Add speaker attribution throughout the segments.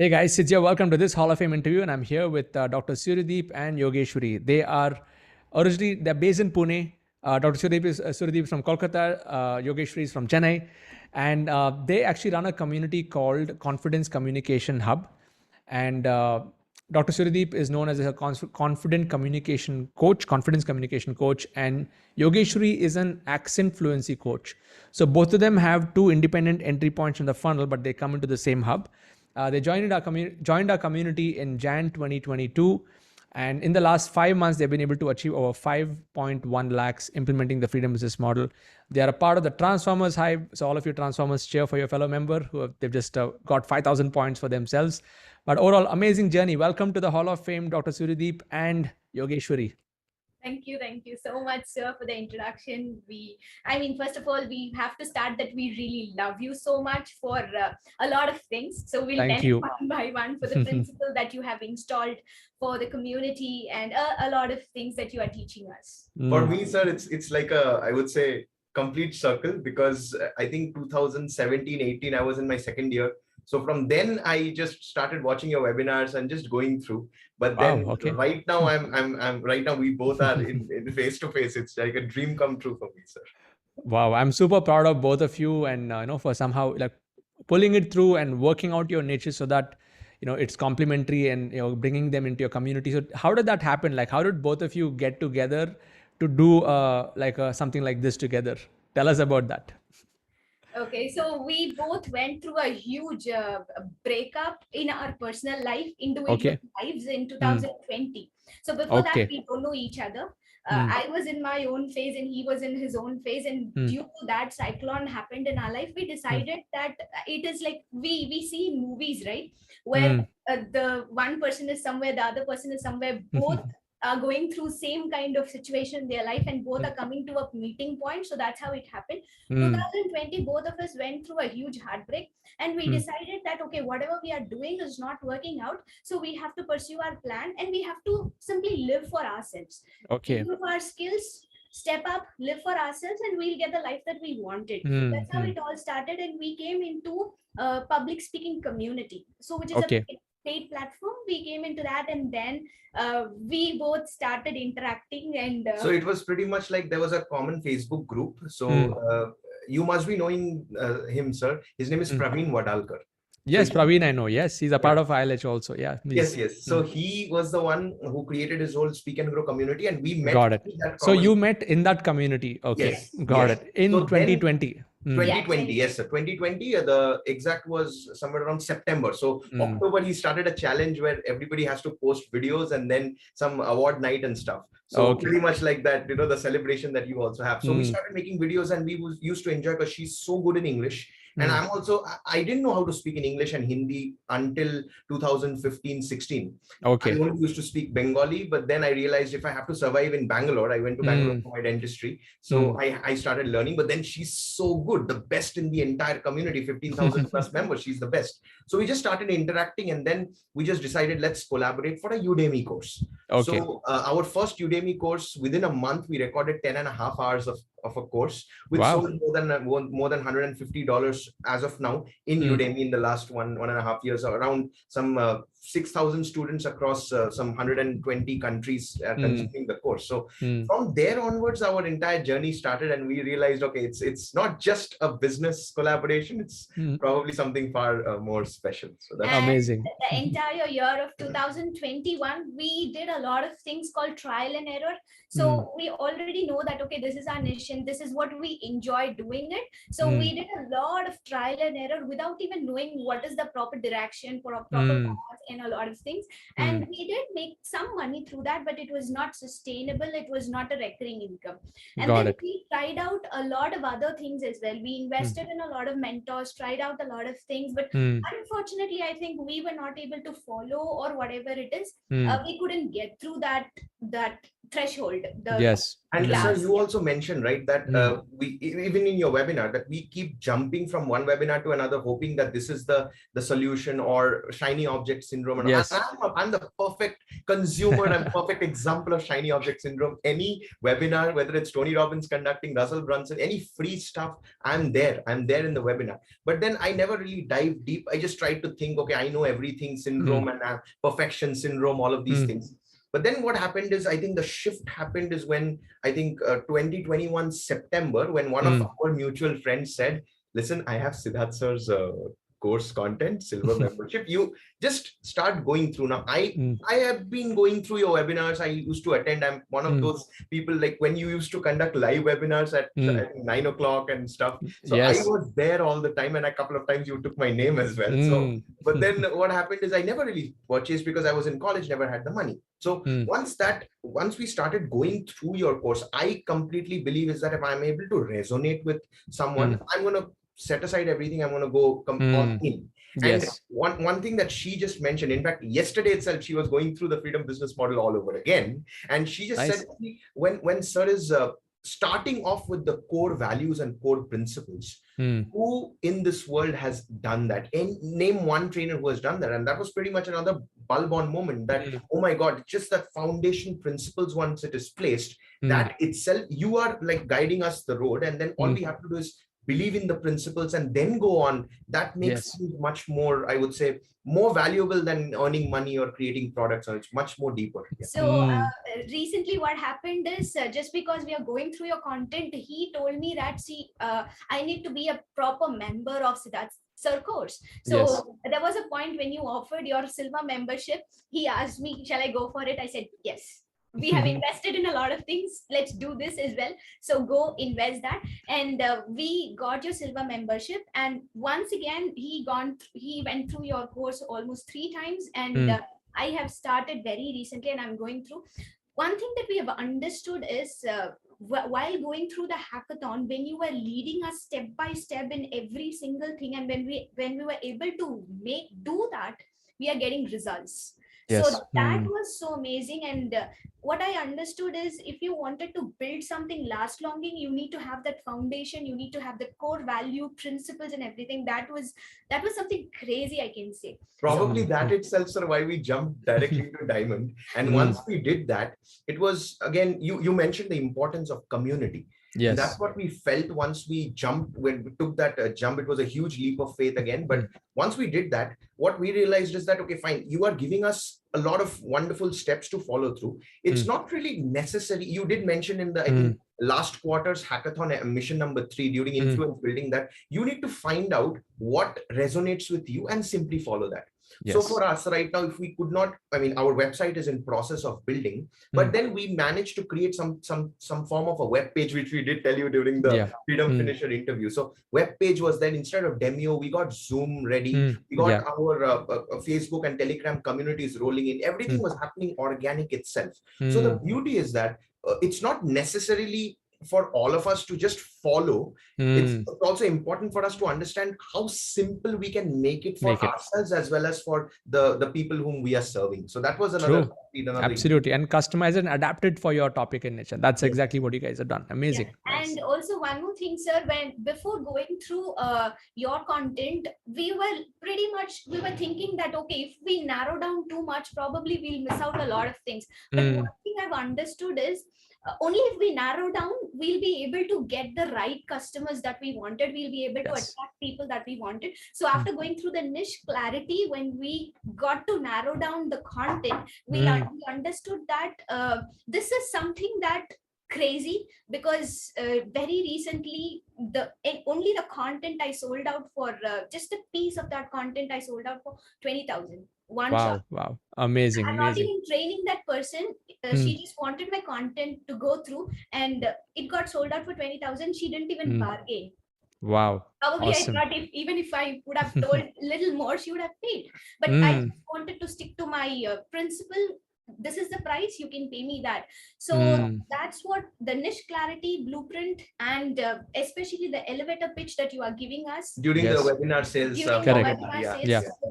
Speaker 1: Hey guys, Sid here. Welcome to this Hall of Fame interview, and I'm here with Dr. Suryadeep and Yogeshwari. They're based in Pune. Dr. Suryadeep is from Kolkata. Yogeshwari is from Chennai, and they actually run a community called Confidence Communication Hub. And Dr. Suryadeep is known as a confidence communication coach, and Yogeshwari is an accent fluency coach. So both of them have two independent entry points in the funnel, but they come into the same hub. They joined our community in Jan 2022, and in the last 5 months, they've been able to achieve over 5.1 lakhs implementing the freedom business model. They are a part of the Transformers Hive. So all of you Transformers, cheer for your fellow member they've just got 5,000 points for themselves. But overall, amazing journey. Welcome to the Hall of Fame, Dr. Suryadeep and Yogeshwari.
Speaker 2: Thank you so much, sir, for the introduction. First of all, we have to start that we really love you so much for a lot of things. So we'll
Speaker 1: Thank
Speaker 2: tell
Speaker 1: you
Speaker 2: one by one for the principle that you have installed for the community and a lot of things that you are teaching us.
Speaker 3: For me, sir, it's like I would say, complete circle, because I think 2017-18, I was in my second year. So from then I just started watching your webinars and just going through. But then right now right now we both are in face to face. It's like a dream come true for me, sir.
Speaker 1: Wow, I'm super proud of both of you, and for somehow like pulling it through and working out your niches so that it's complementary and bringing them into your community. So how did that happen? Like, how did both of you get together to do something like this together? Tell us about that.
Speaker 2: Okay, so we both went through a huge breakup in our personal life, individual lives in 2020. So before that, we don't know each other. I was in my own phase and he was in his own phase. And due to that cyclone happened in our life, we decided that it is like we see in movies, right? Where the one person is somewhere, the other person is somewhere, both are going through same kind of situation in their life and both are coming to a meeting point. So that's how it happened. 2020, both of us went through a huge heartbreak and we decided that, okay, whatever we are doing is not working out. So we have to pursue our plan and we have to simply live for ourselves. Improve our skills, step up, live for ourselves, and we'll get the life that we wanted. That's how it all started. And we came into a public speaking community. So which is a paid platform. We came into that and then we both started interacting and
Speaker 3: so it was pretty much like there was a common Facebook group. So you must be knowing him, sir. His name is Praveen Wadalkar.
Speaker 1: Yes, Praveen, I know. Yes, he's a part of ILH also. Yeah.
Speaker 3: Please. Yes. So he was the one who created his whole Speak and Grow community, and we met.
Speaker 1: Got it. So you met in that community. Okay.
Speaker 3: Yes.
Speaker 1: Got it. In 2020.
Speaker 3: 2020, yes, sir. 2020, the exact was somewhere around September. So October, he started a challenge where everybody has to post videos and then some award night and stuff. So pretty much like that, the celebration that you also have. So we started making videos and we used to enjoy because she's so good in English. And I didn't know how to speak in English and Hindi until 2015-16. I only used to speak Bengali, but then I realized if I have to survive in Bangalore, I went to Bangalore for my dentistry. So I started learning, but then she's so good, the best in the entire community, 15,000 plus members. She's the best. So we just started interacting and then we just decided, let's collaborate for a Udemy course. So our first Udemy course, within a month, we recorded 10.5 hours of a course, which sold more than $150 as of now in Udemy in the last 1.5 years, around some 6,000 students across some 120 countries consuming the course. So from there onwards, our entire journey started and we realized, okay, it's not just a business collaboration, it's probably something far more special. So that's
Speaker 1: amazing.
Speaker 2: The entire year of 2021, we did a lot of things called trial and error. So we already know that, okay, this is our niche and this is what we enjoy doing it. So we did a lot of trial and error without even knowing what is the proper direction for a proper path and a lot of things. And we did make some money through that, but it was not sustainable. It was not a recurring income. And then we tried out a lot of other things as well. We invested in a lot of mentors, tried out a lot of things, but unfortunately, I think we were not able to follow or whatever it is. We couldn't get through that threshold.
Speaker 1: Yes.
Speaker 3: And sir,
Speaker 2: glass.
Speaker 3: you also mentioned, right, that we, even in your webinar, that we keep jumping from one webinar to another, hoping that this is the solution, or shiny object syndrome. And
Speaker 1: Yes.
Speaker 3: I'm the perfect consumer and perfect example of shiny object syndrome. Any webinar, whether it's Tony Robbins conducting, Russell Brunson, any free stuff, I'm there in the webinar. But then I never really dive deep. I just tried to think, okay, I know everything syndrome and perfection syndrome, all of these things. But then what happened is, I think the shift happened is when, I think 2021 September, when one of our mutual friends said, listen, I have Siddharth sir's course content, silver membership. You just start going through. Now, I have been going through your webinars. I used to attend. I'm one of those people, like when you used to conduct live webinars at 9 o'clock and stuff. So
Speaker 1: Yes.
Speaker 3: I was there all the time, and a couple of times you took my name as well. So, but then what happened is I never really purchased because I was in college, never had the money. So once we started going through your course, I completely believe is that if I'm able to resonate with someone, I'm going to set aside everything. I'm going to go all in. And one thing that she just mentioned, in fact, yesterday itself, she was going through the freedom business model all over again. And she just said, when sir is starting off with the core values and core principles, who in this world has done that? And name one trainer who has done that. And that was pretty much another bulb on moment that, oh my God, just that foundation principles, once it is placed, that itself, you are like guiding us the road. And then all we have to do is believe in the principles and then go on. That makes you much more, I would say, more valuable than earning money or creating products. Or it's much more deeper.
Speaker 2: So recently what happened is, just because we are going through your content, he told me that, see, I need to be a proper member of Siddharth Sir course. So there was a point when you offered your silver membership, he asked me, shall I go for it? I said, yes. We have invested in a lot of things. Let's do this as well. So go invest that. And we got your silver membership. And once again, he went through your course almost 3 times. And I have started very recently, and I'm going through. One thing that we have understood is, while going through the hackathon, when you were leading us step by step in every single thing, and when we were able to do that, we are getting results. So that was so amazing. And what I understood is, if you wanted to build something last longing, you need to have that foundation, you need to have the core value, principles and everything. That was something crazy, I can say.
Speaker 3: Probably that itself, sir, why we jumped directly to Diamond. And once we did that, it was, again, you mentioned the importance of community. Yes. And that's what we felt once we jumped, when we took that jump. It was a huge leap of faith again. But once we did that, what we realized is that, okay, fine, you are giving us a lot of wonderful steps to follow through. It's not really necessary. You did mention in the, I think, last quarter's hackathon, mission number 3, during influence building, that you need to find out what resonates with you and simply follow that. Yes. So for us right now, if we could not, I mean, our website is in process of building, but then we managed to create some form of a web page, which we did tell you during the Freedom Finisher interview. So web page was then, instead of Demio, we got Zoom ready. We got our Facebook and Telegram communities rolling in. Everything was happening organic itself. So the beauty is that it's not necessarily for all of us to just follow. It's also important for us to understand how simple we can make it for ourselves as well as for the people whom we are serving. So that was another
Speaker 1: absolutely, and customize it and adapt it for your topic and nature. That's exactly what you guys have done. Amazing.
Speaker 2: Nice. And also one more thing, sir, before going through your content, we were thinking that, okay, if we narrow down too much, probably we'll miss out a lot of things. But one thing I've understood is, only if we narrow down, we'll be able to get the right customers that we wanted. We'll be able to attract people that we wanted. So after going through the niche clarity, when we got to narrow down the content, we understood that this is something that crazy, because very recently only the content I sold out for, just a piece of that content I sold out for 20,000. Shot.
Speaker 1: Wow, amazing.
Speaker 2: I'm not even training that person. She just wanted my content to go through, and it got sold out for 20,000. She didn't even bargain.
Speaker 1: Wow.
Speaker 2: Probably awesome. I thought even if I would have told a little more, she would have paid. But I just wanted to stick to my principle. This is the price, you can pay me that. So that's what the niche clarity blueprint, and especially the elevator pitch that you are giving us
Speaker 3: during the webinar sales.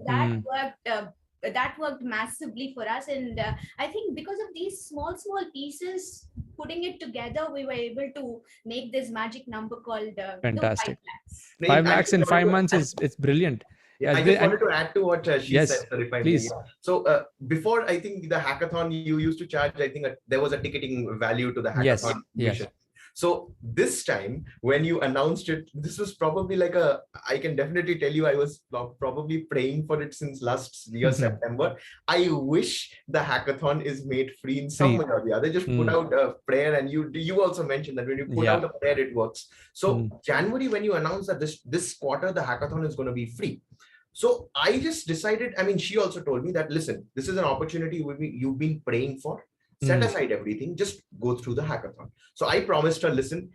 Speaker 2: That worked that worked massively for us. And I think because of these small pieces, putting it together, we were able to make this magic number called 5
Speaker 1: Fantastic.
Speaker 2: lakhs.
Speaker 1: 5 lakhs in 5 months it's brilliant.
Speaker 3: Yeah, I just wanted to add to what she said. If I may.
Speaker 1: Please.
Speaker 3: Yeah. So before, I think the hackathon, you used to charge, I think there was a ticketing value to the hackathon.
Speaker 1: Yes.
Speaker 3: So this time when you announced it, this was probably like I can definitely tell you, I was probably praying for it since last year, September. I wish the hackathon is made free in some way or the other. Just put out a prayer, and you also mentioned that when you put out a prayer, it works. So January, when you announced that this quarter, the hackathon is going to be free. So I just decided, I mean, she also told me that, listen, this is an opportunity you've been praying for. Set aside everything, just go through the hackathon. So I promised her, listen,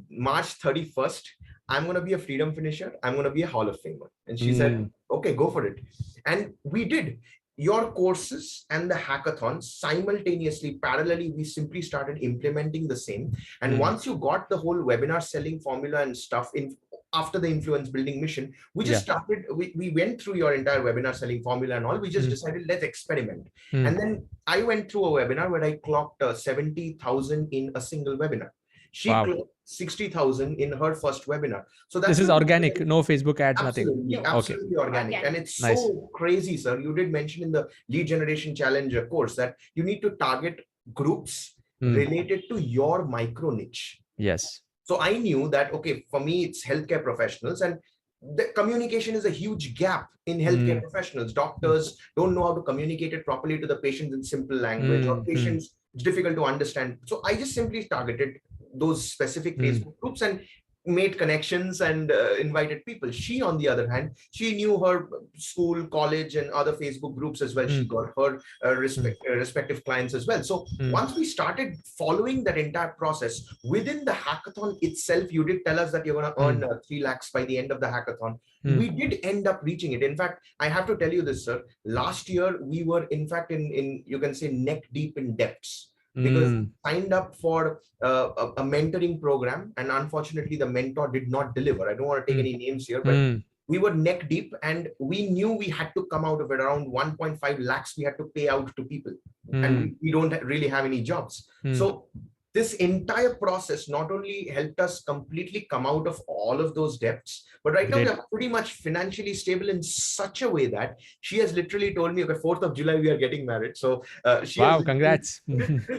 Speaker 3: March 31st, I'm going to be a freedom finisher. I'm going to be a Hall of Famer. And she said, okay, go for it. And we did. Your courses and the hackathon simultaneously, parallelly, we simply started implementing the same. And once you got the whole webinar selling formula and stuff in, after the influence building mission, we just started, we went through your entire webinar selling formula and all. We just decided, let's experiment. And then I went through a webinar where I clocked 70,000 in a single webinar. She clocked 60,000 in her first webinar. So this is organic, no Facebook ads, absolutely, nothing. Absolutely organic. And it's so crazy, sir. You did mention in the lead generation challenge course that you need to target groups related to your micro niche.
Speaker 1: Yes.
Speaker 3: So I knew that, okay, for me, it's healthcare professionals, and the communication is a huge gap in healthcare professionals. Doctors don't know how to communicate it properly to the patients in simple language, or patients, it's difficult to understand. So I just simply targeted those specific Facebook groups and made connections and invited people. She, on the other hand, she knew her school, college, and other Facebook groups as well. She got her respective clients as well. So once we started following that entire process within the hackathon itself, you did tell us that you're going to earn 3 lakhs by the end of the hackathon. We did end up reaching it. In fact, I have to tell you this, sir. Last year, we were in fact in you can say neck deep in debts. Because signed up for a mentoring program, and unfortunately the mentor did not deliver. I don't want to take any names here, but we were neck deep, and we knew we had to come out of it around 1.5 lakhs we had to pay out to people, and we don't really have any jobs. So this entire process not only helped us completely come out of all of those debts, but right now we are pretty much financially stable in such a way that she has literally told me, okay, 4th of July, we are getting married. So
Speaker 1: congrats.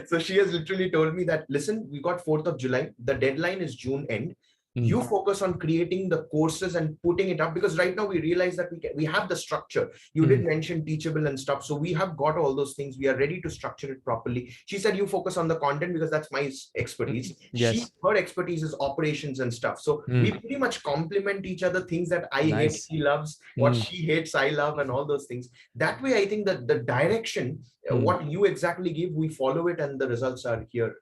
Speaker 3: So she has literally told me that, listen, we got 4th of July. The deadline is June end. You focus on creating the courses and putting it up, because right now we realize that we have the structure. You did mention teachable and stuff. So we have got all those things. We are ready to structure it properly. She said, you focus on the content because that's my expertise. Her expertise is operations and stuff. So we pretty much complement each other. Things that I hate, she loves. What she hates, I love, and all those things. That way, I think that the direction, what you exactly give, we follow it, and the results are here.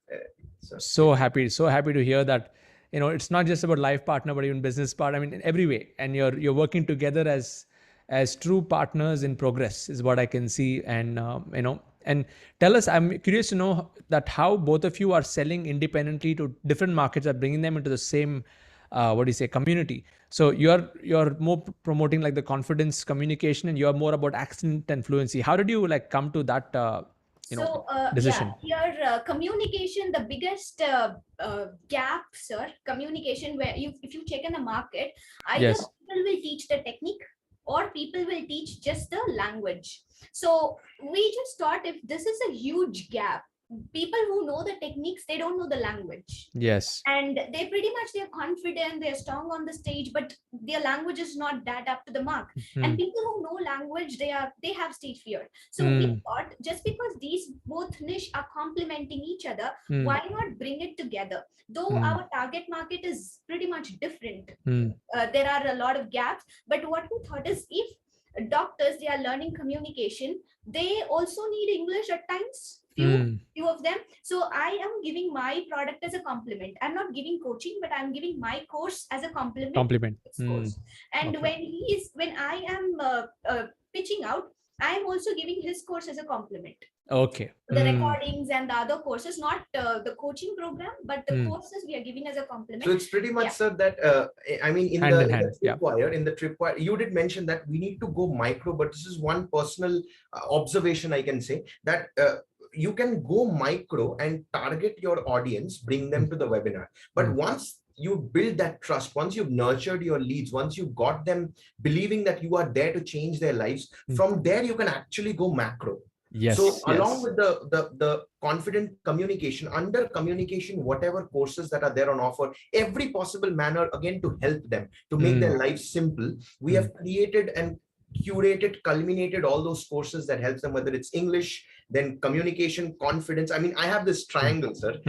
Speaker 1: So happy to hear that. You know, it's not just about life partner, but even business part. I mean, in every way, and you're working together as true partners in progress is what I can see. And and tell us, I'm curious to know that how both of you are selling independently to different markets, are bringing them into the same community. So you're more promoting like the confidence communication, and you're more about accent and fluency. How did you come to that decision?
Speaker 2: Here communication, the biggest gap, sir, communication, where if you check in the market, either people will teach the technique or people will teach just the language. So we just thought, if this is a huge gap, people who know the techniques, they don't know the language.
Speaker 1: Yes.
Speaker 2: And they're confident, they're strong on the stage, but their language is not that up to the mark. And people who know language, they have stage fear. So we thought, just because these both niche are complementing each other, why not bring it together? Though our target market is pretty much different. There are a lot of gaps, but what we thought is, if doctors, they are learning communication, they also need English at times. Few of them. So I am giving my product as a compliment. I'm not giving coaching, but I'm giving my course as a compliment. Course. And when I am pitching out, I am also giving his course as a compliment.
Speaker 1: Okay.
Speaker 2: The recordings and the other courses, not the coaching program, but the courses we are giving as a complement.
Speaker 3: So it's pretty much, sir, that I mean, in
Speaker 1: Hand
Speaker 3: the
Speaker 1: in hand,
Speaker 3: tripwire, you did mention that we need to go micro, but this is one personal observation I can say, that you can go micro and target your audience, bring them to the webinar. But once you build that trust, once you've nurtured your leads, once you've got them believing that you are there to change their lives, from there you can actually go macro.
Speaker 1: Yes.
Speaker 3: So along with the confident communication, under communication, whatever courses that are there on offer, every possible manner, again, to help them, to make their life simple, we have created and curated, culminated all those courses that helps them, whether it's English, then communication, confidence. I mean, I have this triangle, sir.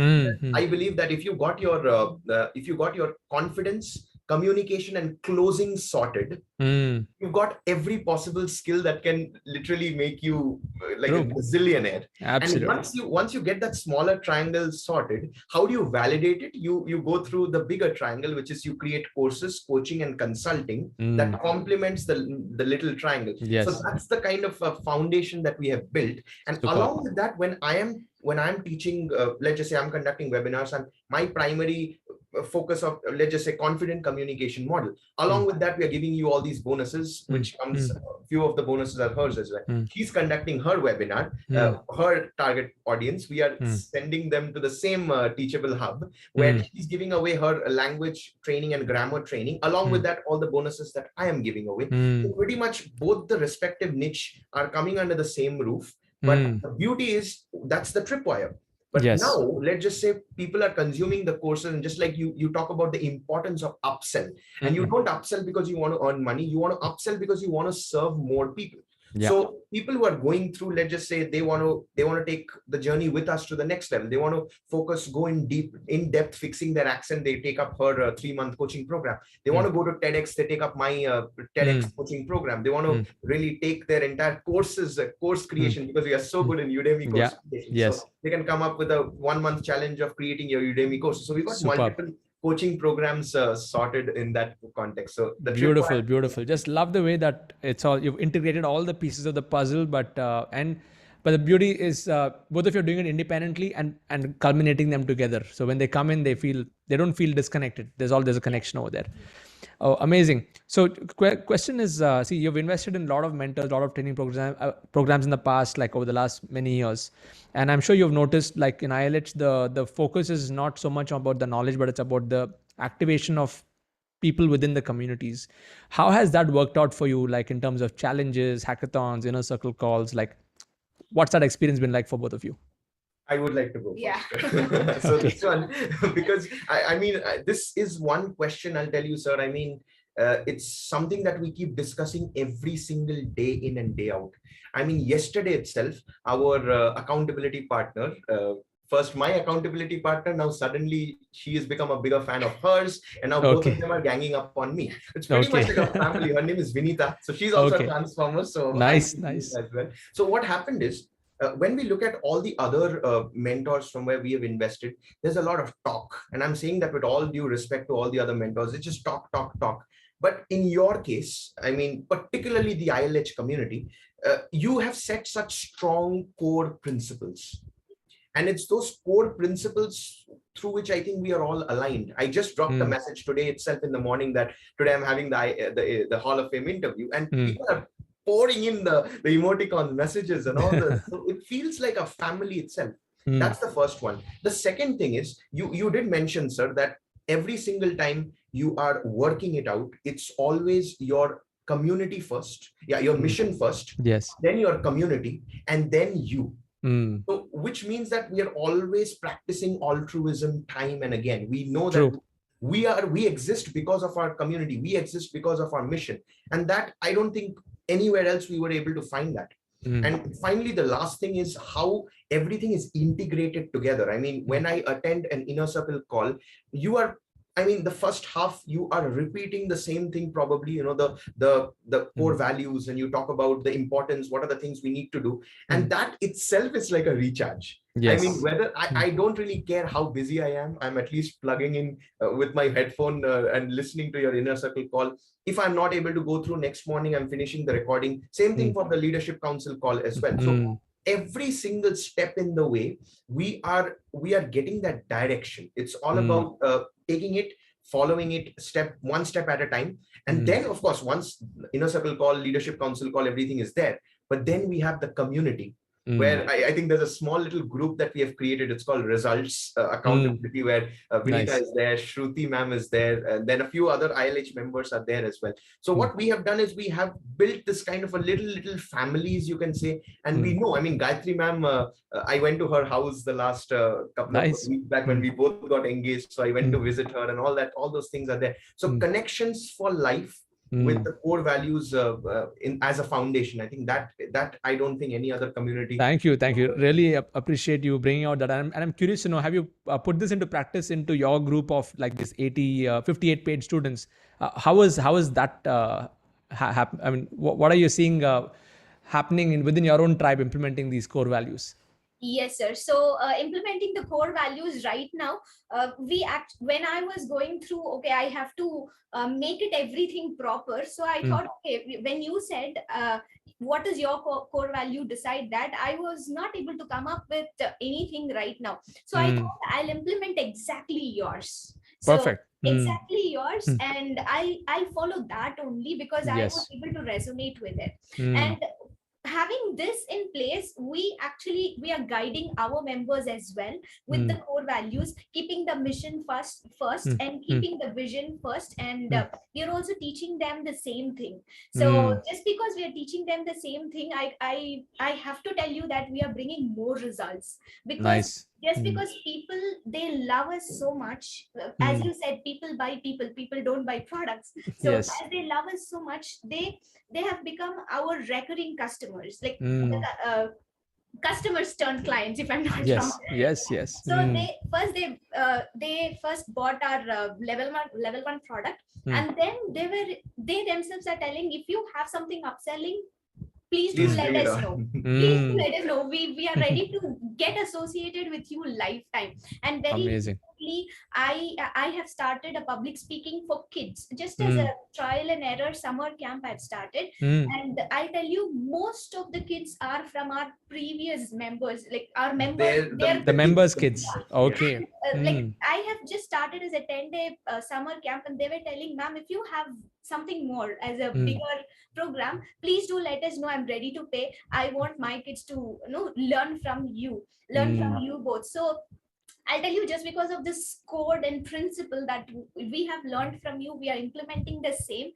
Speaker 3: I believe that if you got your confidence, communication, and closing sorted, you've got every possible skill that can literally make you like a gazillionaire.
Speaker 1: Absolutely.
Speaker 3: And once you get that smaller triangle sorted, how do you validate it? You go through the bigger triangle, which is you create courses, coaching, and consulting that complements the little triangle.
Speaker 1: Yes.
Speaker 3: So that's the kind of foundation that we have built. And along with that, when I'm teaching, let's just say I'm conducting webinars, and my primary focus of, let's just say, confident communication model. Along with that, we are giving you all these bonuses, which comes, a few of the bonuses are hers as well. She's conducting her webinar, her target audience. We are sending them to the same teachable hub, where she's giving away her language training and grammar training. Along with that, all the bonuses that I am giving away. So pretty much both the respective niche are coming under the same roof. But the beauty is, that's the tripwire. But now, let's just say people are consuming the courses, and just like you talk about the importance of upsell, and you don't upsell because you want to earn money, you want to upsell because you want to serve more people. So people who are going through, let's just say, they want to take the journey with us to the next level. They want to focus, go in depth, fixing their accent. They take up her 3-month coaching program. They want to go to TEDx. They take up my TEDx coaching program. They want to really take their entire course creation, because we are so good in Udemy course creation. So they can come up with a 1-month challenge of creating your Udemy course. So we've got multiple coaching programs sorted in that context. So the
Speaker 1: beautiful. Just love the way that you've integrated all the pieces of the puzzle, but the beauty is both of you are doing it independently and culminating them together. So when they come in, they don't feel disconnected. There's a connection over there. Oh, amazing. So question is, see, you've invested in a lot of mentors, a lot of training programs in the past, like over the last many years. And I'm sure you've noticed, like in ILH, the focus is not so much about the knowledge, but it's about the activation of people within the communities. How has that worked out for you, like in terms of challenges, hackathons, inner circle calls? Like, what's that experience been like for both of you?
Speaker 3: I would like to go first. So this one, because I mean, this is one question I'll tell you, sir. I mean, it's something that we keep discussing every single day in and day out. I mean, yesterday itself, our accountability partner, first my accountability partner, now suddenly she has become a bigger fan of hers, and now both of them are ganging up on me. It's pretty much like a family. Her name is Vinita, so she's also a transformer. So
Speaker 1: nice.
Speaker 3: As well. So what happened is, when we look at all the other mentors from where we have invested, there's a lot of talk. And I'm saying that with all due respect to all the other mentors, it's just talk. But in your case, I mean, particularly the ILH community, you have set such strong core principles. And it's those core principles through which I think we are all aligned. I just dropped a message today itself in the morning that today I'm having the Hall of Fame interview, and people are pouring in the emoticon messages and all this. So it feels like a family itself. That's the first one. The second thing is, you did mention, sir, that every single time you are working it out, it's always your community first. Yeah, your mission first.
Speaker 1: Yes.
Speaker 3: Then your community, and then you. So, which means that we are always practicing altruism time and again. We know that we exist because of our community. We exist because of our mission. And that, I don't think anywhere else we were able to find that. And finally, the last thing is how everything is integrated together. I mean, when I attend an inner circle call, the first half, you are repeating the same thing, probably, the core values, and you talk about the importance, what are the things we need to do. And that itself is like a recharge. Yes. I mean, whether I don't really care how busy I am, I'm at least plugging in with my headphone and listening to your inner circle call. If I'm not able to go through next morning, I'm finishing the recording. Same thing for the leadership council call as well. So every single step in the way, we are getting that direction. It's all about taking it, following it one step at a time. And then, of course, once inner circle call, leadership council call, everything is there. But then we have the community, where I think there's a small little group that we have created. It's called Results Accountability, where Vinita is there, Shruti ma'am is there, and then a few other ILH members are there as well. So what we have done is we have built this kind of a little families, you can say. And we know, I mean, Gayatri ma'am, I went to her house the last couple of weeks back when we both got engaged. So I went to visit her, and all those things are there. So connections for life with the core values as a foundation. I think that I don't think any other community.
Speaker 1: Thank you. Really appreciate you bringing out that. And I'm curious to know, have you put this into practice into your group of like this 58 paid students? How is that happen? I mean, what are you seeing happening within your own tribe implementing these core values?
Speaker 2: Yes, sir. So implementing the core values right now, when I was going through, okay, I have to make it everything proper. So I thought, okay, when you said, what is your core value, decide that, I was not able to come up with anything right now. So I thought I'll implement exactly yours.
Speaker 1: Perfect.
Speaker 2: Exactly yours. And I'll follow that only because I was able to resonate with it. And having this in place, we are guiding our members as well with the core values, keeping the mission first and keeping the vision first. And we are also teaching them the same thing. So just because we are teaching them the same thing, I have to tell you that we are bringing more results, because just because people, they love us so much. As you said, people buy people don't buy products. So as they love us so much, they have become our recurring customers, like customers turned clients, if I'm not wrong.
Speaker 1: Yes.
Speaker 2: So they first bought our level one product, and then they themselves are telling, if you have something upselling, please do let us know. Please do let us know. We are ready to get associated with you lifetime. And very recently, I have started a public speaking for kids, just as a trial and error summer camp I've started. And I tell you, most of the kids are from our previous members, like our members.
Speaker 1: They're the members' kids. Okay.
Speaker 2: Like I have just started as a 10-day summer camp, and they were telling, ma'am, if you have something more as a bigger program, please do let us know. I'm ready to pay. I want my kids to learn from you both. So I'll tell you, just because of this code and principle that we have learned from you, we are implementing the same.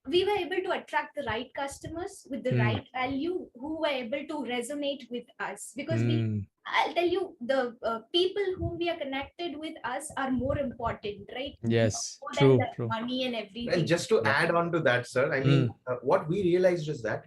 Speaker 2: We were able to attract the right customers with the right value, who were able to resonate with us, because I'll tell you, the people whom we are connected with us are more important, right?
Speaker 1: Yes,
Speaker 2: more than the money and everything.
Speaker 3: And just to add on to that, sir, I mean, what we realized is that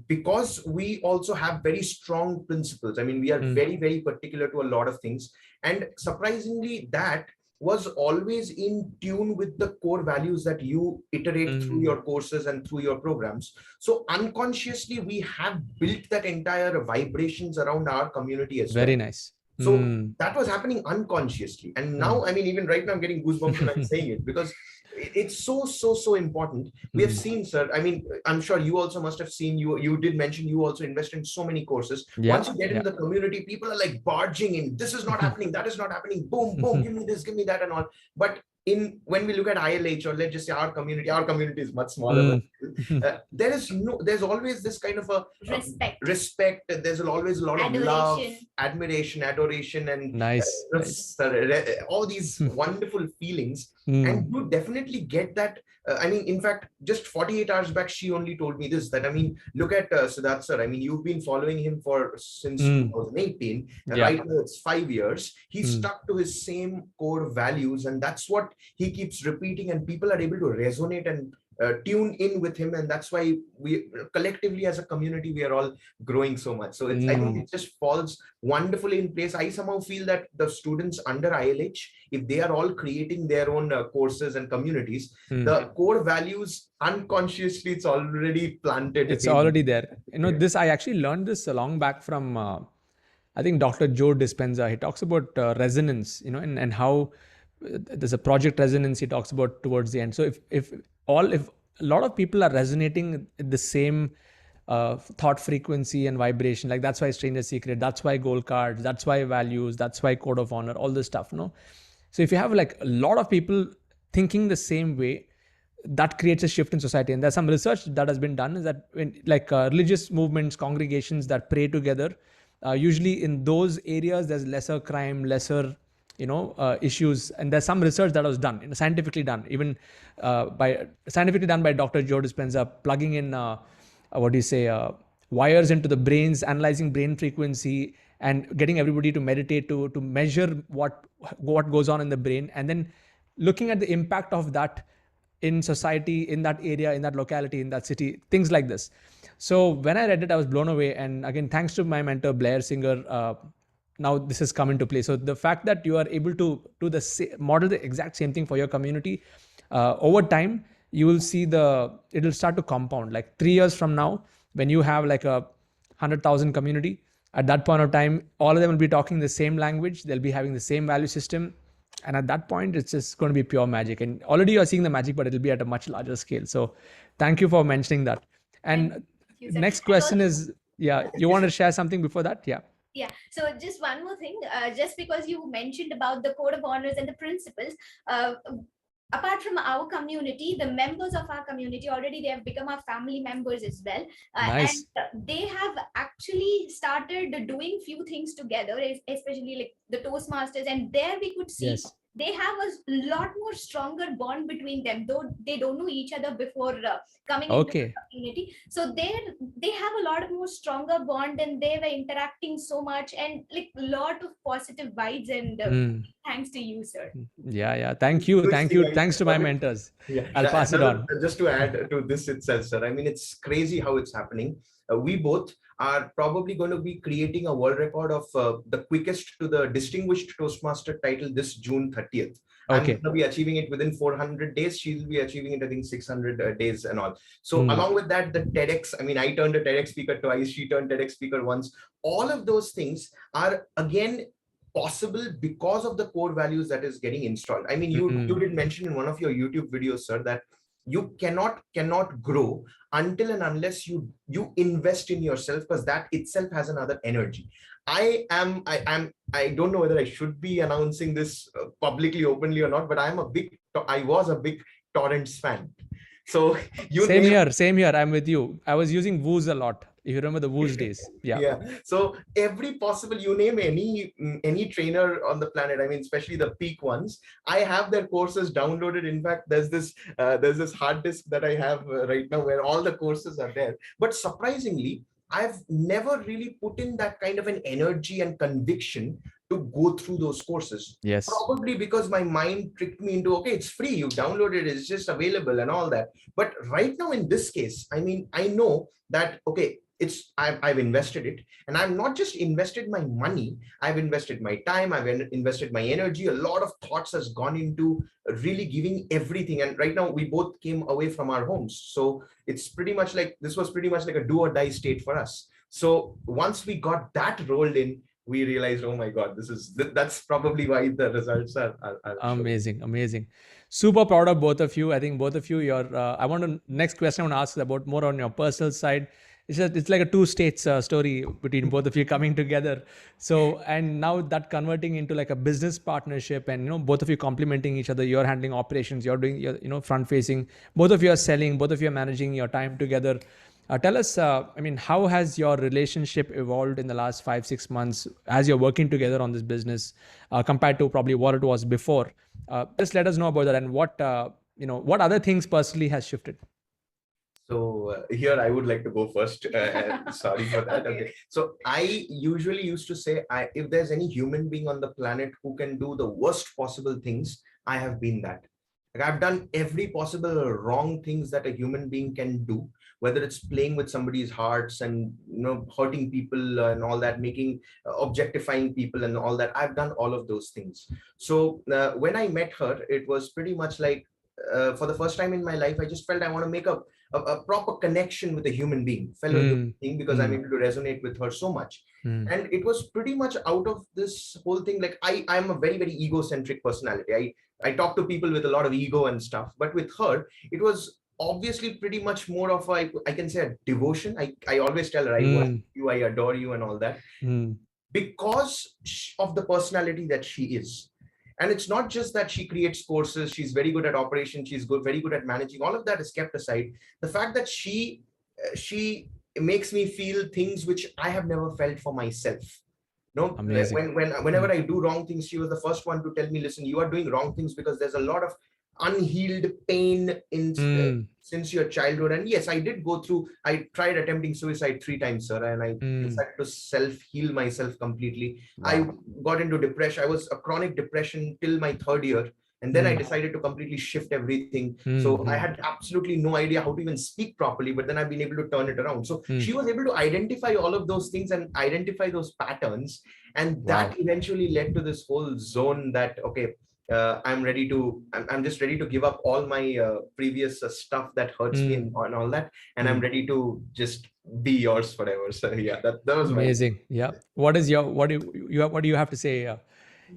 Speaker 3: because we also have very strong principles, I mean, we are very, very particular to a lot of things. And surprisingly, that was always in tune with the core values that you iterate through your courses and through your programs. So unconsciously, we have built that entire vibrations around our community as well.
Speaker 1: Very nice.
Speaker 3: So that was happening unconsciously. And now, I mean, even right now I'm getting goosebumps when I'm saying it, because it's so important. We have seen, sir, I mean, I'm sure you also must have seen, you did mention you also invest in so many courses. Once you get in the community, people are like barging in, this is not happening, that is not happening, boom, give me this, give me that and all. But when we look at ILH, or let's just say our community is much smaller. There's always this kind of a respect. There's always a lot of love, admiration, adoration, and all these wonderful feelings. And you definitely get that. I mean, in fact, just 48 hours back, she only told me this, that, I mean, look at Siddharth sir. I mean, you've been following him since 2018, right now it's 5 years. He stuck to his same core values, and that's what he keeps repeating, and people are able to resonate and tune in with him. And that's why we collectively as a community, we are all growing so much. So I think it just falls wonderfully in place. I somehow feel that the students under ILH, if they are all creating their own courses and communities, the core values, unconsciously, it's already planted.
Speaker 1: It's already there. This, I actually learned this a long back from, I think, Dr. Joe Dispenza. He talks about resonance, and how there's a project resonance he talks about towards the end. So if a lot of people are resonating at the same thought frequency and vibration. Like that's why stranger secret, that's why gold cards, that's why values, that's why code of honor, all this stuff, So if you have like a lot of people thinking the same way, that creates a shift in society. And there's some research that has been done, is that when religious movements, congregations that pray together, usually in those areas there's lesser crime, lesser issues. And there's some research that was done, scientifically done, even scientifically done by Dr. Joe Dispenza, plugging in wires into the brains, analyzing brain frequency, and getting everybody to meditate to measure what goes on in the brain, and then looking at the impact of that in society, in that area, in that locality, in that city, things like this. So when I read it, I was blown away. And again, thanks to my mentor, Blair Singer, now this has come into play. So the fact that you are able to do model the exact same thing for your community, over time, you will see it'll start to compound. Like 3 years from now, when you have like a 100,000 community, at that point of time, all of them will be talking the same language. They'll be having the same value system. And at that point, it's just going to be pure magic. And already you're seeing the magic, but it'll be at a much larger scale. So thank you for mentioning that. And next question is, you want to share something before that?
Speaker 2: Yeah. So just one more thing, just because you mentioned about the code of honors and the principles, apart from our community, the members of our community already, they have become our family members as well.
Speaker 1: Nice.
Speaker 2: And they have actually started doing few things together, especially like the Toastmasters. And there we could see they have a lot more stronger bond between them, though they don't know each other before coming into the community. So they have a lot of more stronger bond, and they were interacting so much, and like a lot of positive vibes. And thanks to you, sir.
Speaker 1: Thank you. Thanks to my mentors. I'll pass it on.
Speaker 3: Just to add to this itself, sir, I mean, it's crazy how it's happening. We both are probably going to be creating a world record of the quickest to the distinguished Toastmaster title this June 30th. I'm going to be achieving it within 400 days. She'll be achieving it, I think, 600 days and all. So along with that, the TEDx, I mean, I turned a TEDx speaker twice. She turned TEDx speaker once. All of those things are, again, possible because of the core values that is getting installed. I mean, you did mention in one of your YouTube videos, sir, that you cannot grow until and unless you invest in yourself, because that itself has another energy. I don't know whether I should be announcing this publicly, openly or not, but I was a big Torrents fan. So
Speaker 1: same here. I'm with you. I was using Wooz a lot. If you remember the Wooz days.
Speaker 3: So every possible, you name any trainer on the planet, I mean, especially the peak ones, I have their courses downloaded. In fact, there's this hard disk that I have right now where all the courses are there. But surprisingly, I've never really put in that kind of an energy and conviction to go through those courses.
Speaker 1: Yes.
Speaker 3: Probably because my mind tricked me into, okay, it's free, you download it, it's just available and all that. But right now in this case, I mean, I know that, okay, I've invested it, and I've not just invested my money, I've invested my time, I've invested my energy. A lot of thoughts has gone into really giving everything. And right now we both came away from our homes. So it's pretty much like, this was pretty much like a do or die state for us. So once we got that rolled in, we realized, oh my God, that's probably why the results are
Speaker 1: amazing. Super proud of both of you. I think both of you, next question I want to ask is about more on your personal side. It's like a two states story between both of you coming together. So, and now that converting into like a business partnership, and both of you complementing each other. You're handling operations, you're doing your front facing. Both of you are selling. Both of you are managing your time together. Tell us, how has your relationship evolved in the last 5-6 months as you're working together on this business compared to probably what it was before? Just let us know about that, and what other things personally has shifted.
Speaker 3: So here I would like to go first. Sorry for that. Okay. So I usually used to say, if there's any human being on the planet who can do the worst possible things, I have been that. Like, I've done every possible wrong things that a human being can do, whether it's playing with somebody's hearts and hurting people and all that, objectifying people and all that. I've done all of those things. So when I met her, it was pretty much like, for the first time in my life, I just felt I want to make a proper connection with a human being, human being, because I'm able to resonate with her so much. And it was pretty much out of this whole thing. Like I'm a very, very egocentric personality. I talk to people with a lot of ego and stuff, but with her, it was obviously pretty much more of I can say a devotion. I always tell her, I worship you, I adore you and all that, because of the personality that she is. And it's not just that she creates courses, she's very good at operations, she's very good at managing. All of that is kept aside. The fact that she makes me feel things which I have never felt for myself. No, whenever I do wrong things, she was the first one to tell me, listen, you are doing wrong things because there's a lot of unhealed pain in since your childhood. And yes, I did go through, I tried attempting suicide 3 times, sir, and I decided to self-heal myself completely. I got into depression. I was a chronic depression till my 3rd year. And then I decided to completely shift everything. So I had absolutely no idea how to even speak properly, but then I've been able to turn it around. So she was able to identify all of those things and identify those patterns. And that eventually led to this whole zone that, okay, I'm just ready to give up all my previous stuff that hurts me and all that. And I'm ready to just be yours forever. So yeah, that was
Speaker 1: amazing. Yeah. What do you have to say?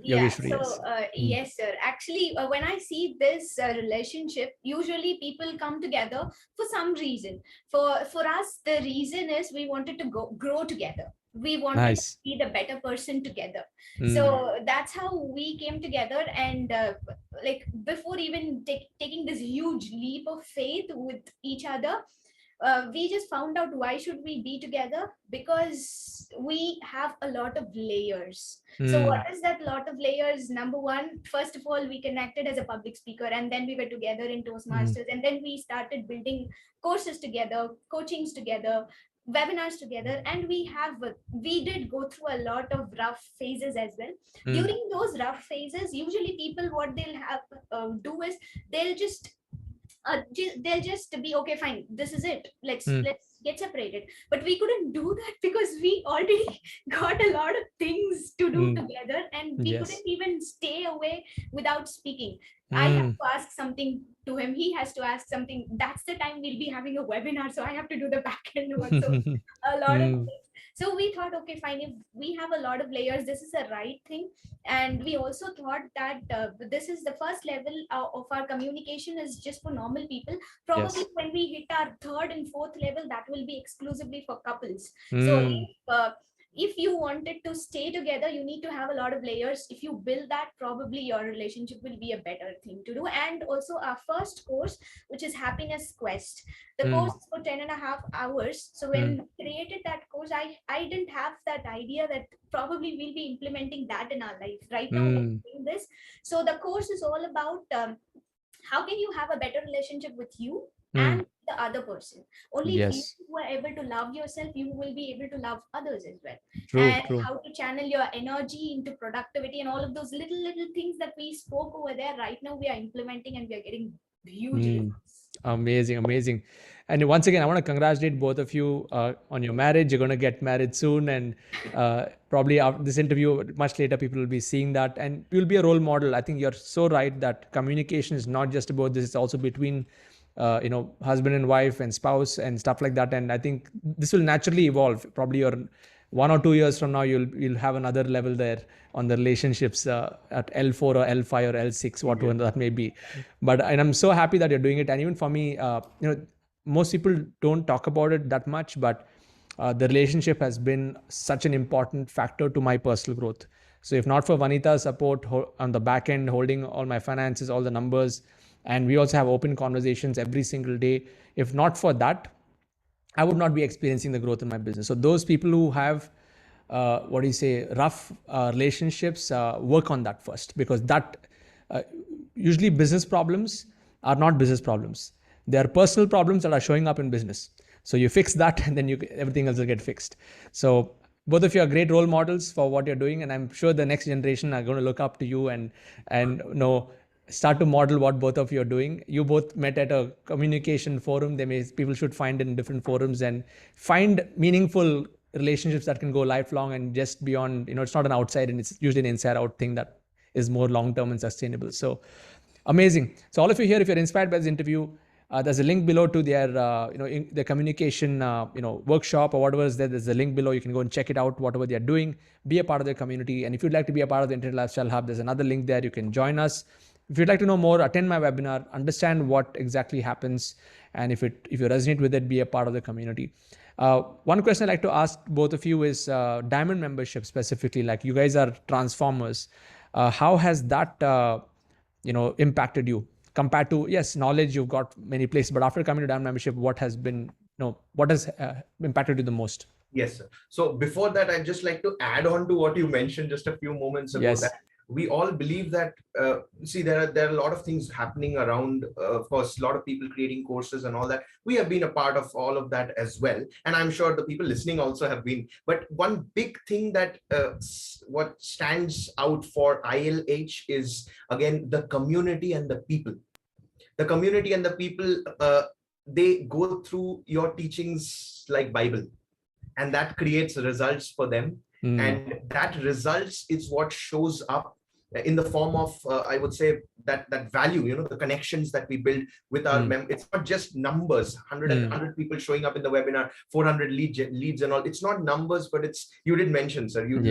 Speaker 2: Yes, sir. Actually, when I see this relationship, usually people come together for some reason. For us, the reason is we wanted to grow together. We wanted to be the better person together. So that's how we came together. And like before even taking this huge leap of faith with each other, we just found out why should we be together, because we have a lot of layers. So what is that lot of layers? Number one, first of all, we connected as a public speaker, and then we were together in Toastmasters, and then we started building courses together, coachings together, webinars together, and we did go through a lot of rough phases as well. During those rough phases, usually people, what they'll have do is they'll just be okay, fine, this is it, let's get separated. But we couldn't do that because we already got a lot of things to do together, and we couldn't even stay away without speaking. I have to ask something to him, he has to ask something. That's the time we'll be having a webinar, so I have to do the back end work. So a lot of things. So we thought, okay, fine, if we have a lot of layers, this is the right thing. And we also thought that this is the first level of our communication is just for normal people. Probably when we hit our 3rd and 4th level, that will be exclusively for couples. So if you wanted to stay together, you need to have a lot of layers. If you build that, probably your relationship will be a better thing to do. And also our first course, which is Happiness Quest, the course is for 10.5 hours. So when we created that course, I didn't have that idea that probably we'll be implementing that in our life. Right now we're doing this. So the course is all about how can you have a better relationship with you and the other person. Only if you are able to love yourself, you will be able to love others as well. How to channel your energy into productivity, and all of those little things that we spoke over there. Right now we are implementing, and we are getting huge results.
Speaker 1: Amazing. And once again, I want to congratulate both of you on your marriage. You're going to get married soon, and probably after this interview, much later, people will be seeing that, and you'll be a role model. I think you're so right that communication is not just about this; it's also between husband and wife and spouse and stuff like that. And I think this will naturally evolve. Probably your 1 or 2 years from now, you'll have another level there on the relationships at L4 or L5 or L6, whatever that may be. And I'm so happy that you're doing it. And even for me, most people don't talk about it that much, but the relationship has been such an important factor to my personal growth. So if not for Vanita's support on the back end, holding all my finances, all the numbers, and we also have open conversations every single day. If not for that, I would not be experiencing the growth in my business. So those people who have, rough relationships, work on that first, because that usually business problems are not business problems. They are personal problems that are showing up in business. So you fix that, and then everything else will get fixed. So both of you are great role models for what you're doing, and I'm sure the next generation are going to look up to you and start to model what both of you are doing. You both met at a communication forum. People should find in different forums and find meaningful relationships that can go lifelong and just beyond. It's not an outside, and it's usually an inside out thing that is more long-term and sustainable. So amazing. So all of you here, if you're inspired by this interview, there's a link below to their, their communication, workshop or whatever is there. There's a link below. You can go and check it out, whatever they're doing, be a part of their community. And if you'd like to be a part of the Untitled Lifestyle Hub, there's another link there. You can join us. If you'd like to know more, attend my webinar, understand what exactly happens, and if you resonate with it, be a part of the community. One question I'd like to ask both of you is diamond membership specifically. Like, you guys are transformers. How has that impacted you compared to, yes, knowledge you've got many places, but after coming to diamond membership, what has been, what has impacted you the most?
Speaker 3: Yes, sir. So before that, I'd just like to add on to what you mentioned just a few moments ago,
Speaker 1: Yes.
Speaker 3: that we all believe that, see, there are a lot of things happening around, of course, a lot of people creating courses and all that. We have been a part of all of that as well. And I'm sure the people listening also have been. But one big thing that what stands out for ILH is, again, the community and the people. The community and the people, they go through your teachings like Bible. And that creates results for them. And that results is what shows up in the form of, I would say, that value, the connections that we build with our it's not just numbers, 100 people showing up in the webinar, 400 leads and all. It's not numbers, but you did mention, sir, you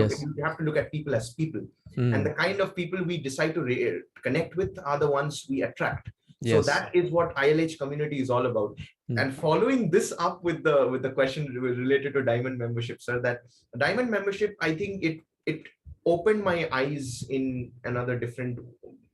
Speaker 3: have to look at people as people. And the kind of people we decide to connect with are the ones we attract. So that is what ILH community is all about. And following this up with the question related to diamond membership, sir, that diamond membership, I think it opened my eyes in another different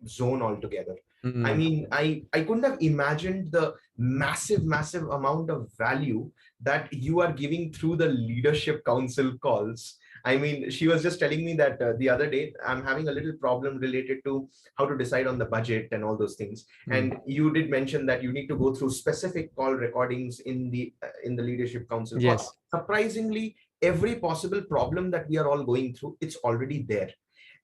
Speaker 3: zone altogether. I mean, I couldn't have imagined the massive amount of value that you are giving through the leadership council calls. I mean, she was just telling me that the other day, I'm having a little problem related to how to decide on the budget and all those things. And you did mention that you need to go through specific call recordings in the leadership council.
Speaker 1: Yes.
Speaker 3: Surprisingly, every possible problem that we are all going through, it's already there.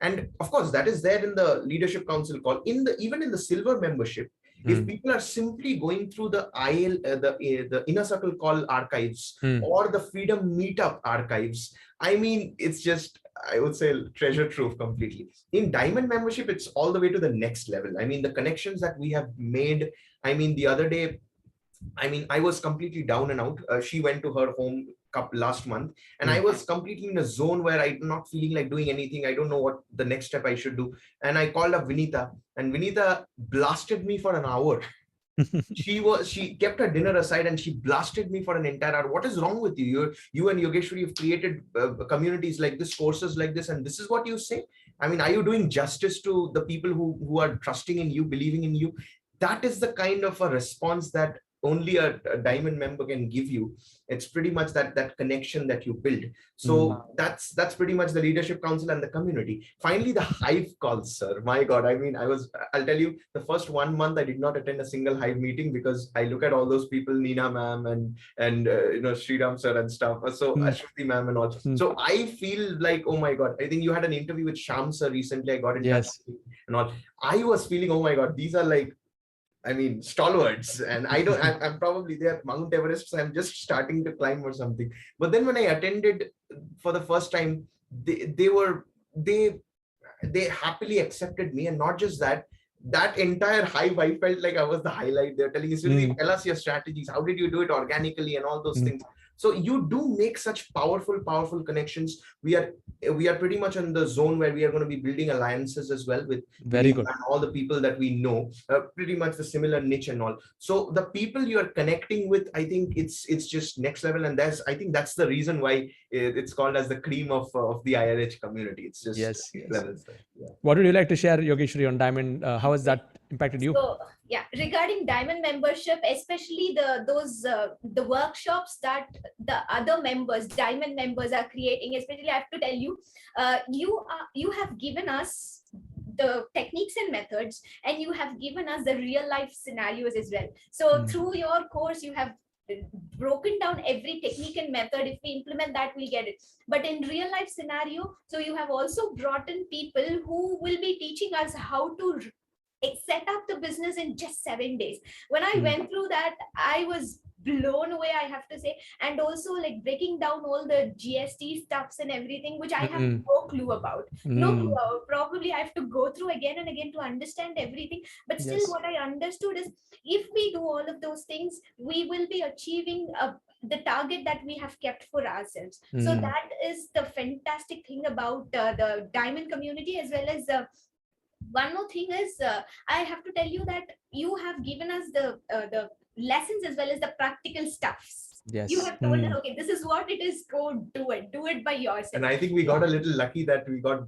Speaker 3: And of course, that is there in the leadership council call. Even in the silver membership, if people are simply going through the the inner circle call archives or the freedom meetup archives, I mean, it's just, I would say, treasure trove completely. In diamond membership, it's all the way to the next level. I mean, the connections that we have made. I mean, the other day, I mean, I was completely down and out. She went to her home last month, and I was completely in a zone where I'm not feeling like doing anything. I don't know what the next step I should do. And I called up Vinita, and Vinita blasted me for an hour. She kept her dinner aside and she blasted me for an entire hour. What is wrong with you? You and Yogeshwari have created communities like this, courses like this, and this is what you say? I mean, are you doing justice to the people who are trusting in you, believing in you? That is the kind of a response that only a diamond member can give you. It's pretty much that connection that you build. So that's pretty much the leadership council and the community. Finally, the Hive calls, sir. My God, I mean, I'll tell you, the first 1 month I did not attend a single Hive meeting because I look at all those people, Nina ma'am and Sriram sir and stuff. So Ashwati ma'am and all. So I feel like, oh my God, I think you had an interview with Sham sir recently. I got in touch and all. I was feeling, oh my God, these are like, I mean, stalwarts, and I'm probably there at Mount Everest, so I'm just starting to climb or something. But then when I attended for the first time, they happily accepted me. And not just that entire Hive, I felt like I was the highlight. They're telling us, tell us your strategies. How did you do it organically and all those things? So you do make such powerful connections. We are pretty much in the zone where we are going to be building alliances as well with all the people that we know, pretty much the similar niche and all. So the people you are connecting with, I think it's just next level. And I think that's the reason why it's called as the cream of the ILH community. It's just level.
Speaker 1: Yeah. What would you like to share, Yogeshwari, on Diamond? How has that impacted you?
Speaker 2: So yeah, regarding Diamond membership, especially the workshops that the other members, Diamond members, are creating, especially I have to tell you, you have given us the techniques and methods, and you have given us the real life scenarios as well. So through your course, you have broken down every technique and method. If we implement that, we'll get it. But in real life scenario, so you have also brought in people who will be teaching us how to set up the business in just 7 days. When I went through that, I was blown away, I have to say. And also like breaking down all the GST stuffs and everything, which I have no clue about. No clue. Probably I have to go through again and again to understand everything. But still what I understood is, if we do all of those things, we will be achieving the target that we have kept for ourselves. So that is the fantastic thing about the Diamond community, as well as one more thing is, I have to tell you that you have given us the lessons as well as the practical stuffs.
Speaker 1: Yes.
Speaker 2: You have told us, okay, this is what it is, go do it by yourself.
Speaker 3: And I think we got a little lucky that we got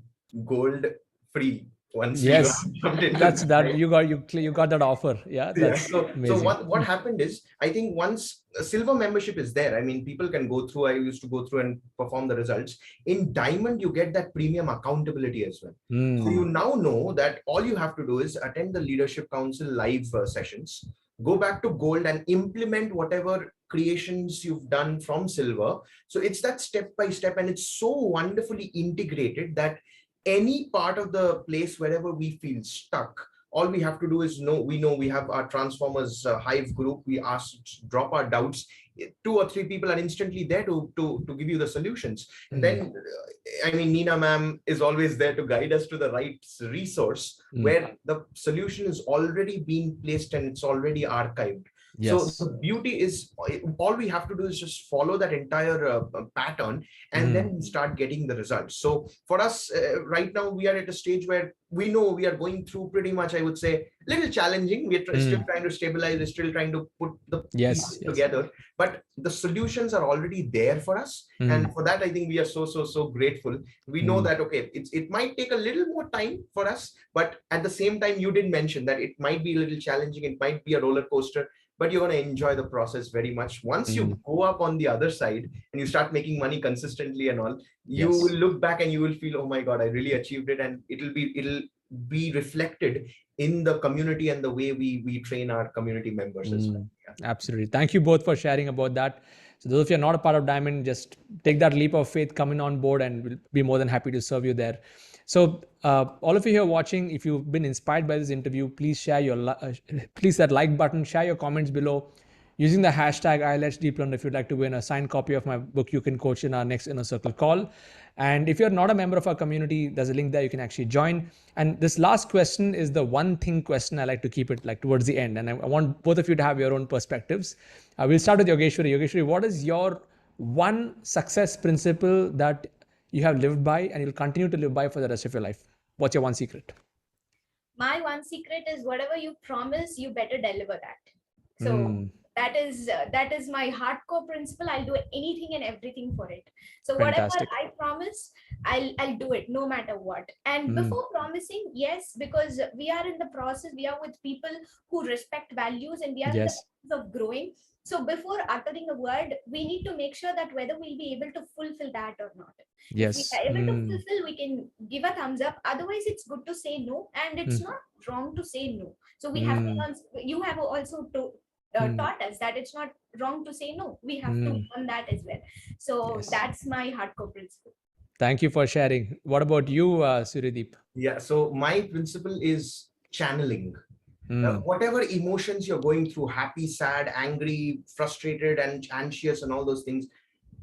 Speaker 3: gold free once.
Speaker 1: Yes,
Speaker 3: we jumped into
Speaker 1: that's that.
Speaker 3: right?
Speaker 1: You got that offer. Yeah, that's
Speaker 3: So
Speaker 1: amazing.
Speaker 3: what happened is, I think once a silver membership is there, I mean, people can go through. I used to go through and perform the results. In diamond, you get that premium accountability as well. So you now know that all you have to do is attend the leadership council live sessions, go back to gold and implement whatever creations you've done from silver. So it's that step by step, and it's so wonderfully integrated that any part of the place wherever we feel stuck, all we have to do is we have our transformers hive group. We ask, drop our doubts, 2 or 3 people are instantly there to give you the solutions. And then I mean, Nina ma'am is always there to guide us to the right resource where the solution is already being placed and it's already archived. Yes. So the beauty is, all we have to do is just follow that entire pattern, and then start getting the results. So for us right now, we are at a stage where we know we are going through pretty much, I would say, little challenging. We're still trying to stabilize, we're still trying to put the pieces together, but the solutions are already there for us. And for that, I think we are so grateful. We know that, okay, it might take a little more time for us, but at the same time, you did mention that it might be a little challenging, it might be a roller coaster, but you're going to enjoy the process very much. Once you go up on the other side and you start making money consistently and all, you will look back and you will feel, oh my God, I really achieved it. And it'll be reflected in the community and the way we train our community members as well. Yeah.
Speaker 1: Absolutely. Thank you both for sharing about that. So those of you are not a part of Diamond, just take that leap of faith, come in on board, and we'll be more than happy to serve you there. So all of you here watching, if you've been inspired by this interview, please share please that like button, share your comments below using the hashtag #ILHDeepLearn if you'd like to win a signed copy of my book, You Can Coach, in our next Inner Circle call. And if you're not a member of our community, there's a link there you can actually join. And this last question is the one thing question. I like to keep it like towards the end. And I want both of you to have your own perspectives. We'll start with Yogeshwari. Yogeshwari, what is your one success principle that you have lived by and you'll continue to live by for the rest of your life? What's your one secret?
Speaker 2: My one secret is, whatever you promise, you better deliver that. So that is my hardcore principle. I'll do anything and everything for it. So
Speaker 1: Fantastic.
Speaker 2: Whatever I promise, I'll do it no matter what. And before promising, yes, because we are in the process, we are with people who respect values, and we are in the process of growing. So before uttering a word, we need to make sure that whether we'll be able to fulfill that or not.
Speaker 1: Yes.
Speaker 2: If we are able to fulfill, we can give a thumbs up. Otherwise, it's good to say no, and it's not wrong to say no. So we have to, you have also taught us that it's not wrong to say no. We have to learn that as well. So that's my hardcore principle.
Speaker 1: Thank you for sharing. What about you, Suryadeep?
Speaker 3: Yeah, so my principle is channeling. Whatever emotions you're going through, happy, sad, angry, frustrated, and anxious, and all those things,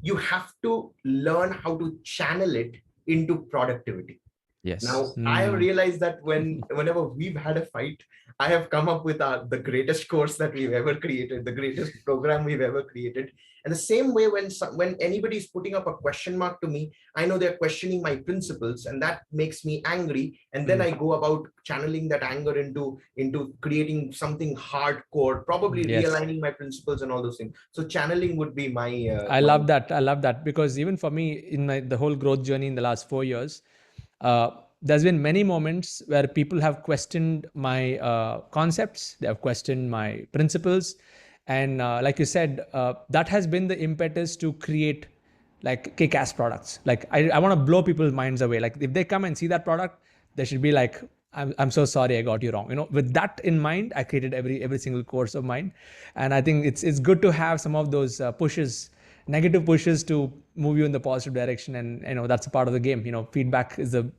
Speaker 3: you have to learn how to channel it into productivity.
Speaker 1: Yes.
Speaker 3: Now, I have realized that whenever we've had a fight, I have come up with the greatest course that we've ever created, the greatest program we've ever created. And the same way, when anybody's putting up a question mark to me, I know they're questioning my principles, and that makes me angry. And then I go about channeling that anger into creating something hardcore, probably realigning my principles and all those things. So channeling would be my.
Speaker 1: I love that. I love that, because even for me, in the whole growth journey in the last 4 years, there's been many moments where people have questioned my concepts, they have questioned my principles. And like you said, that has been the impetus to create like kick-ass products. Like I want to blow people's minds away. Like if they come and see that product, they should be like, I'm so sorry I got you wrong. You know, with that in mind, I created every single course of mine. And I think it's good to have some of those negative pushes to move you in the positive direction. And you know, that's a part of the game. You know, feedback is the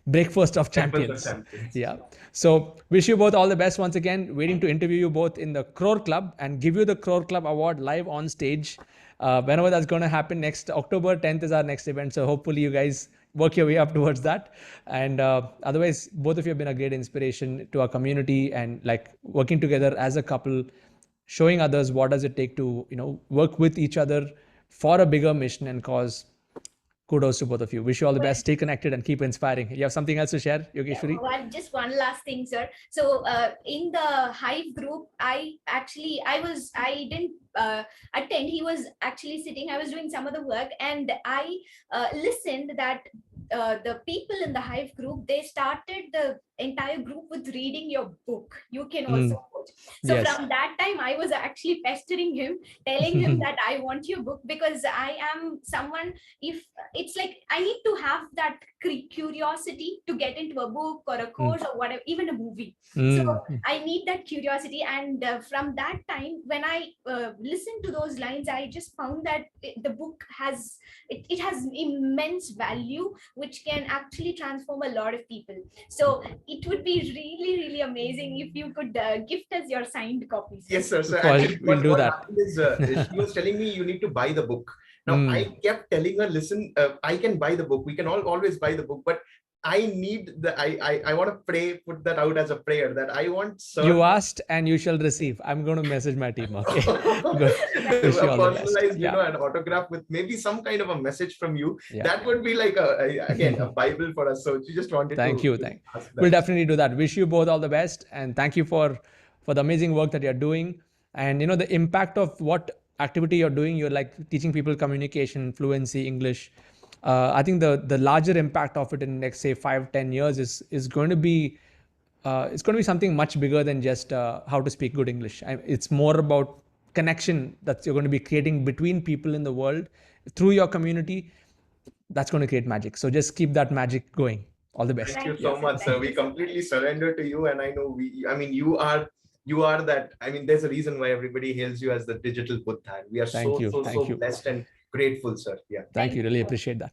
Speaker 1: breakfast of champions. Yeah. So wish you both all the best once again. Waiting to interview you both in the Crore Club and give you the Crore Club award live on stage. Whenever that's going to happen, next October 10th is our next event. So hopefully you guys work your way up towards that. And otherwise, both of you have been a great inspiration to our community, and like working together as a couple, showing others what does it take to, you know, work with each other for a bigger mission and cause. kudos to both of you. Wish you all the best. Stay connected and keep inspiring. You have something else to share, Yogeshwari?
Speaker 2: Just one last thing, sir. So in the Hive group, I didn't attend. He was actually sitting. I was doing some of the work, and I listened that the people in the Hive group, they started the entire group with reading your book. You can also coach. So from that time, I was actually pestering him, telling him that I want your book, because I am someone, if it's like I need to have that curiosity to get into a book or a course or whatever, even a movie. So I need that curiosity. And from that time, when I listened to those lines, I just found that the book has, it has immense value, which can actually transform a lot of people. So it would be really, really amazing if you could gift us your signed copies.
Speaker 3: Yes, sir. So
Speaker 1: we'll do that.
Speaker 3: She was telling me you need to buy the book. Now I kept telling her, listen, I can buy the book. We can always buy the book, but I need I want to pray, put that out as a prayer that I want.
Speaker 1: You asked and you shall receive. I'm going to message my team. Okay. Good.
Speaker 3: Personalized, an autograph with maybe some kind of a message from you. That would be like a Bible for us. So she just wanted
Speaker 1: Thank you. We'll definitely do that. Wish you both all the best. And thank you for the amazing work that you're doing. And the impact of what activity you're doing, you're like teaching people communication, fluency, English. I think the larger impact of it in next, say, 5-10 years is going to be it's going to be something much bigger than just how to speak good English. It's more about connection that you're going to be creating between people in the world through your community. That's going to create magic. So just keep that magic going. All the best.
Speaker 3: Thank you so much, sir. We completely surrender to you, and I know you are that. I mean, there's a reason why everybody hails you as the digital Buddha. We are so blessed and grateful, sir. Yeah.
Speaker 1: Thank you. Really appreciate that.